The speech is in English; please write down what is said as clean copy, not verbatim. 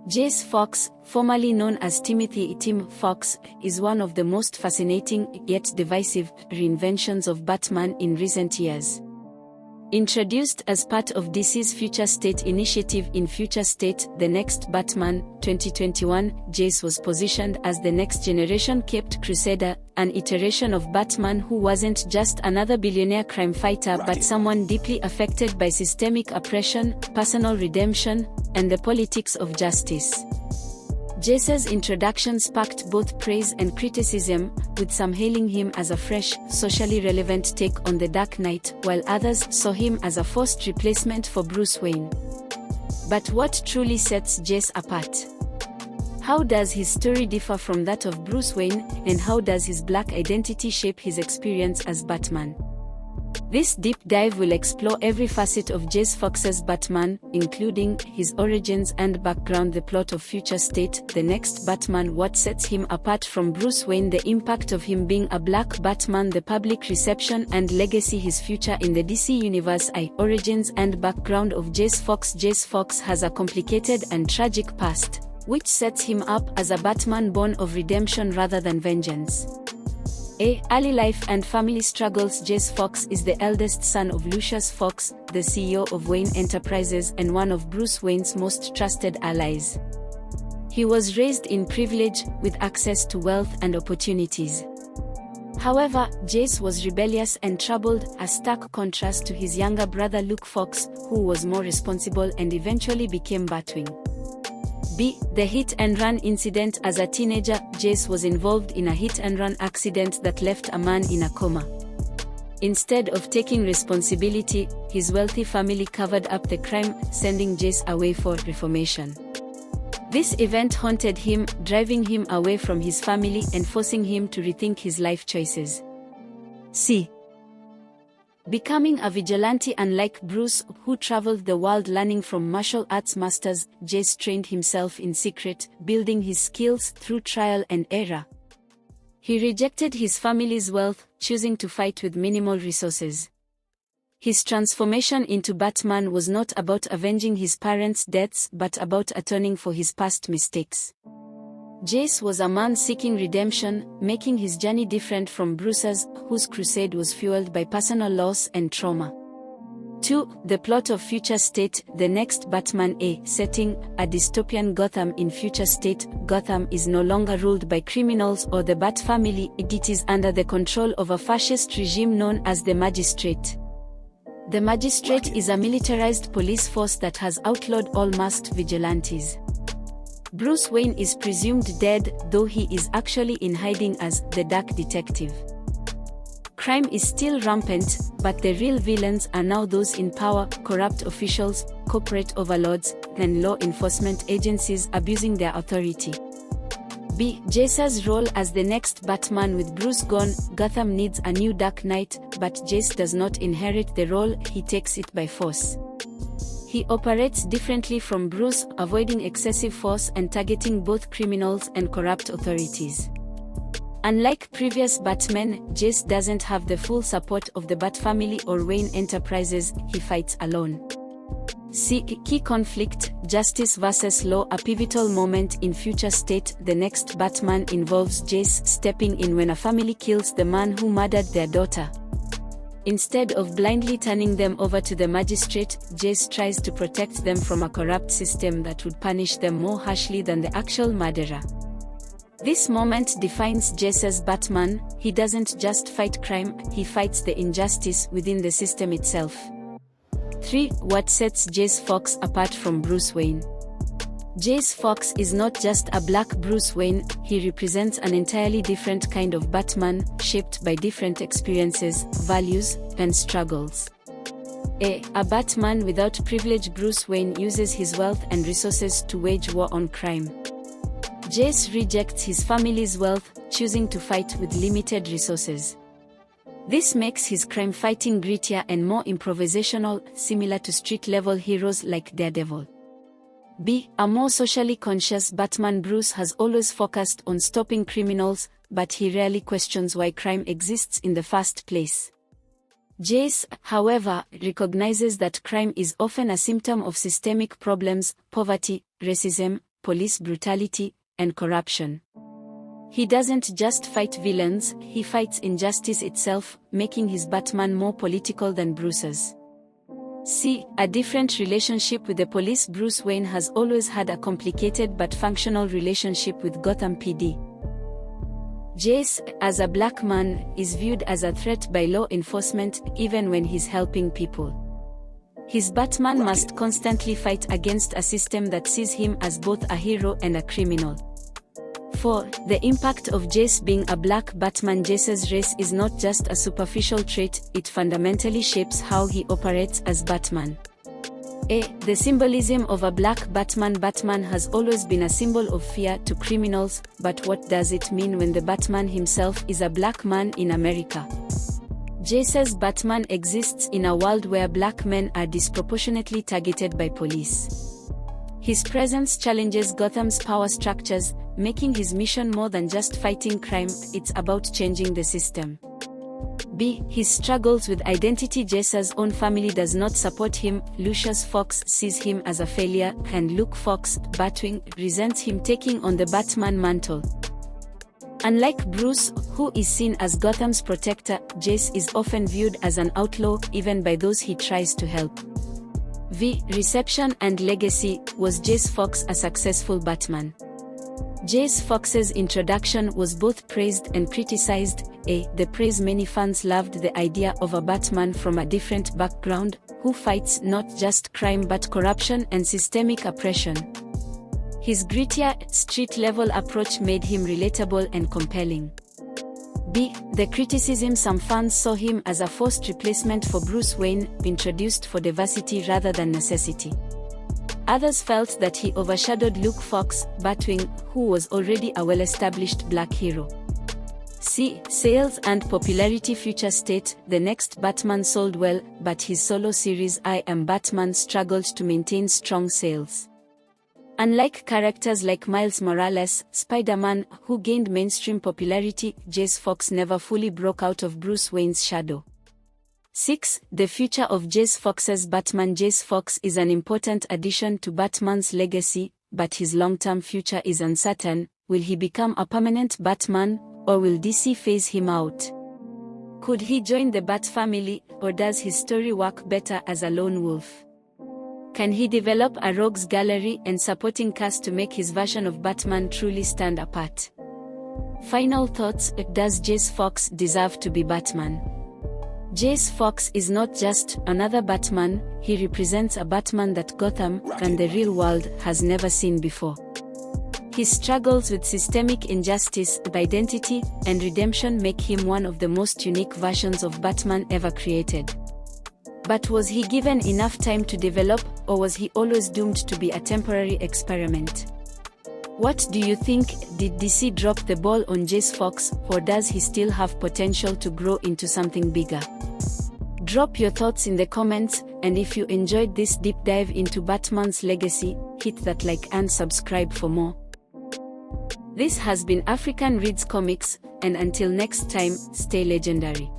Jace Fox, formerly known as Timothy Tim Fox, is one of the most fascinating, yet divisive, reinventions of Batman in recent years. Introduced as part of DC's Future State initiative in Future State, The Next Batman, 2021, Jace was positioned as the next-generation Caped Crusader, an iteration of Batman who wasn't just another billionaire crime fighter but someone deeply affected by systemic oppression, personal redemption, and the politics of justice. Jace's introduction sparked both praise and criticism, with some hailing him as a fresh, socially relevant take on the Dark Knight, while others saw him as a forced replacement for Bruce Wayne. But what truly sets Jace apart? How does his story differ from that of Bruce Wayne, and how does his black identity shape his experience as Batman? This deep dive will explore every facet of Jace Fox's Batman, including his origins and background, the plot of Future State, The Next Batman, what sets him apart from Bruce Wayne, the impact of him being a black Batman, the public reception and legacy, his future in the DC Universe. Origins and background of Jace Fox. Jace Fox has a complicated and tragic past, which sets him up as a Batman born of redemption rather than vengeance. Early life and family struggles. Jace Fox is the eldest son of Lucius Fox, the CEO of Wayne Enterprises and one of Bruce Wayne's most trusted allies. He was raised in privilege, with access to wealth and opportunities. However, Jace was rebellious and troubled, a stark contrast to his younger brother Luke Fox, who was more responsible and eventually became Batwing. The hit-and-run incident. As a teenager, Jace was involved in a hit-and-run accident that left a man in a coma. Instead of taking responsibility, his wealthy family covered up the crime, sending Jace away for reformation. This event haunted him, driving him away from his family and forcing him to rethink his life choices. Becoming a vigilante. Unlike Bruce, who traveled the world learning from martial arts masters, Jace trained himself in secret, building his skills through trial and error. He rejected his family's wealth, choosing to fight with minimal resources. His transformation into Batman was not about avenging his parents' deaths but about atoning for his past mistakes. Jace was a man seeking redemption, making his journey different from Bruce's, whose crusade was fueled by personal loss and trauma. 2. The plot of Future State, The Next Batman. Setting, a dystopian Gotham. In Future State, Gotham is no longer ruled by criminals or the Bat family, it is under the control of a fascist regime known as the Magistrate. The Magistrate is a militarized police force that has outlawed all masked vigilantes. Bruce Wayne is presumed dead, though he is actually in hiding as the Dark Detective. Crime is still rampant, but the real villains are now those in power, corrupt officials, corporate overlords, and law enforcement agencies abusing their authority. Jace's role as the next Batman. With Bruce gone, Gotham needs a new Dark Knight, but Jace does not inherit the role, he takes it by force. He operates differently from Bruce, avoiding excessive force and targeting both criminals and corrupt authorities. Unlike previous Batmen, Jace doesn't have the full support of the Bat family or Wayne Enterprises, he fights alone. Key conflict, justice versus law. A pivotal moment in Future State, The Next Batman involves Jace stepping in when a family kills the man who murdered their daughter. Instead of blindly turning them over to the Magistrate, Jace tries to protect them from a corrupt system that would punish them more harshly than the actual murderer. This moment defines Jace's Batman. He doesn't just fight crime, he fights the injustice within the system itself. 3. What sets Jace Fox apart from Bruce Wayne? Jace Fox is not just a black Bruce Wayne, he represents an entirely different kind of Batman, shaped by different experiences, values, and struggles. A Batman without privilege. Bruce Wayne uses his wealth and resources to wage war on crime. Jace rejects his family's wealth, choosing to fight with limited resources. This makes his crime fighting grittier and more improvisational, similar to street-level heroes like Daredevil. A more socially conscious Batman. Bruce has always focused on stopping criminals, but he rarely questions why crime exists in the first place. Jace, however, recognizes that crime is often a symptom of systemic problems, poverty, racism, police brutality, and corruption. He doesn't just fight villains, he fights injustice itself, making his Batman more political than Bruce's. C. A different relationship with the police. Bruce Wayne has always had a complicated but functional relationship with Gotham PD. Jace, as a black man, is viewed as a threat by law enforcement even when he's helping people. His Batman must constantly fight against a system that sees him as both a hero and a criminal. 4. The impact of Jace being a black Batman. Jace's race is not just a superficial trait, it fundamentally shapes how he operates as Batman. A. The symbolism of a black Batman. Batman has always been a symbol of fear to criminals, but what does it mean when the Batman himself is a black man in America? Jace's Batman exists in a world where black men are disproportionately targeted by police. His presence challenges Gotham's power structures, making his mission more than just fighting crime, it's about changing the system. B. His struggles with identity. Jace's own family does not support him. Lucius Fox sees him as a failure, and Luke Fox, Batwing, resents him taking on the Batman mantle. Unlike Bruce, who is seen as Gotham's protector, Jace is often viewed as an outlaw, even by those he tries to help. V. Reception and legacy. Was Jace Fox a successful Batman? Jace Fox's introduction was both praised and criticized. A. The praise. Many fans loved the idea of a Batman from a different background, who fights not just crime but corruption and systemic oppression. His grittier, street-level approach made him relatable and compelling. B. The criticism. Some fans saw him as a forced replacement for Bruce Wayne, introduced for diversity rather than necessity. Others felt that he overshadowed Luke Fox, Batwing, who was already a well-established black hero. C. Sales and popularity. Future state. The next Batman sold well, but his solo series I Am Batman struggled to maintain strong sales. Unlike characters like Miles Morales, Spider-Man, who gained mainstream popularity, Jace Fox never fully broke out of Bruce Wayne's shadow. 6. The future of Jace Fox's Batman. Jace Fox is an important addition to Batman's legacy, but his long-term future is uncertain. Will he become a permanent Batman, or will DC phase him out? Could he join the Bat family, or does his story work better as a lone wolf? Can he develop a rogues gallery and supporting cast to make his version of Batman truly stand apart? Final thoughts. Does Jace Fox deserve to be Batman? Jace Fox is not just another Batman, he represents a Batman that Gotham, and the real world, has never seen before. His struggles with systemic injustice, identity, and redemption make him one of the most unique versions of Batman ever created. But was he given enough time to develop, or was he always doomed to be a temporary experiment? What do you think? Did DC drop the ball on Jace Fox, or does he still have potential to grow into something bigger? Drop your thoughts in the comments, and if you enjoyed this deep dive into Batman's legacy, hit that like and subscribe for more. This has been African Reads Comics, and until next time, stay legendary.